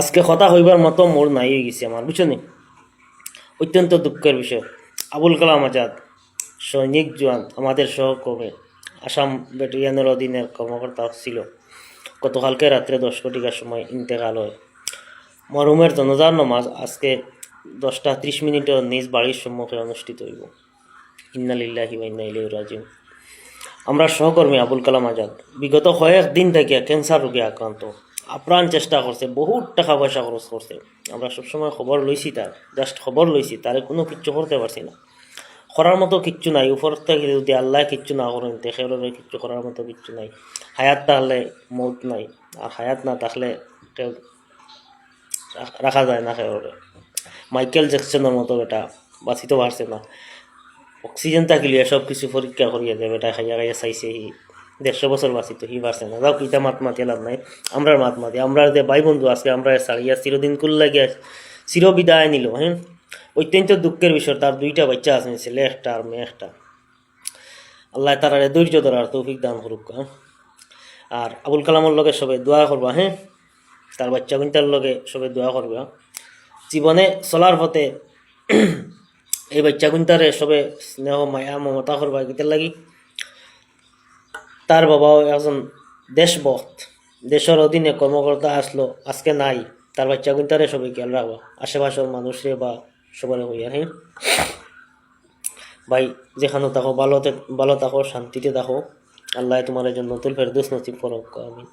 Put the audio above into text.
আজকে কথা হইবার মতো মোর নাই হয়ে গেছে আমার, বুঝছো নি? অত্যন্ত দুঃখের বিষয়। আবুল কালাম আজাদ, সৈনিক জওয়ান, আমাদের সহকর্মী, আসাম ব্যাটালিয়নের অধীনের কর্মকর্তা ছিল। গতকালকে রাত্রে 10 কোটিকার সময় ইন্তেকাল হয়। মরহুমের জনাজার নামাজ আজকে 10টা 30 মিনিটে নিজ বাড়ির সম্মুখে অনুষ্ঠিত হইব। ইন্না লিল্লাহি ওয়া ইন্না ইলাইহি রাজিউন। আমরা সহকর্মী আবুল কালাম আজাদ বিগত কয়েকদিন থেকে ক্যান্সার রোগে আক্রান্ত। আপ্রাণ চেষ্টা করছে, বহুত টাকা পয়সা খরচ করছে। আমরা সবসময় খবর লইছি, তার জাস্ট খবর লইছি, তারে কোনো কিচ্ছু করতে পারছি না। করার মতো কিচ্ছু নাই, উপর থেকে যদি আল্লাহ কিচ্ছু না করেন তেখেরে কিচ্ছু করার মতো কিচ্ছু নাই। হায়াত থাকলে মৌত নাই, আর হায়াত না থাকলে কেউ রাখা যায় না কেউরে। মাইকেল জ্যাকসনের মতো বেটা বাঁচিতে পারছে না। অক্সিজেন থাকিলে সব কিছু পরীক্ষা করিয়া দেয়, বেটা খাইয়া খাইয়া চাইছে, 150 বছর বাঁচিত, হি পারছে না। যাও কিতা মাত মাতি লাভ নাই, আমরার মাত মাতি। আমরা যে ভাই বন্ধু আজকে আমরা সারিয়া চিরদিন কুল লাগিয়া চির বিদায় নিল। হ্যাঁ, অত্যন্ত দুঃখের বিষয়। তার 2টা বাচ্চা আছে, ছেলে একটা আর মেয়ে একটা। আল্লাহ তার ধৈর্য ধরার তৌফিক দান করুক। হ্যাঁ, আর আবুল কালামের লগে সবাই দোয়া করবা। হ্যাঁ, তার বাচ্চা গুনটার লগে সবাই দোয়া করবা। জীবনে চলার পথে এই বাচ্চা গুনটারে সবে স্নেহ মায়া মমতা করবা, গীতের লাগি তার বাবাও একজন দেশভক্ত, দেশের অধীনে কর্মকর্তা আসলো, আজকে নাই। তার বাচ্চা গুনটারে সবাই খেয়াল রাখবা, আশেপাশের মানুষে বা সবার হইয়া। হ্যাঁ ভাই, যেখানে থাকো ভালো থাকো, শান্তিতে থাকো। আল্লাহ তোমার জন্য নতুন ফেরদৌস নসিব করুক। আমিন।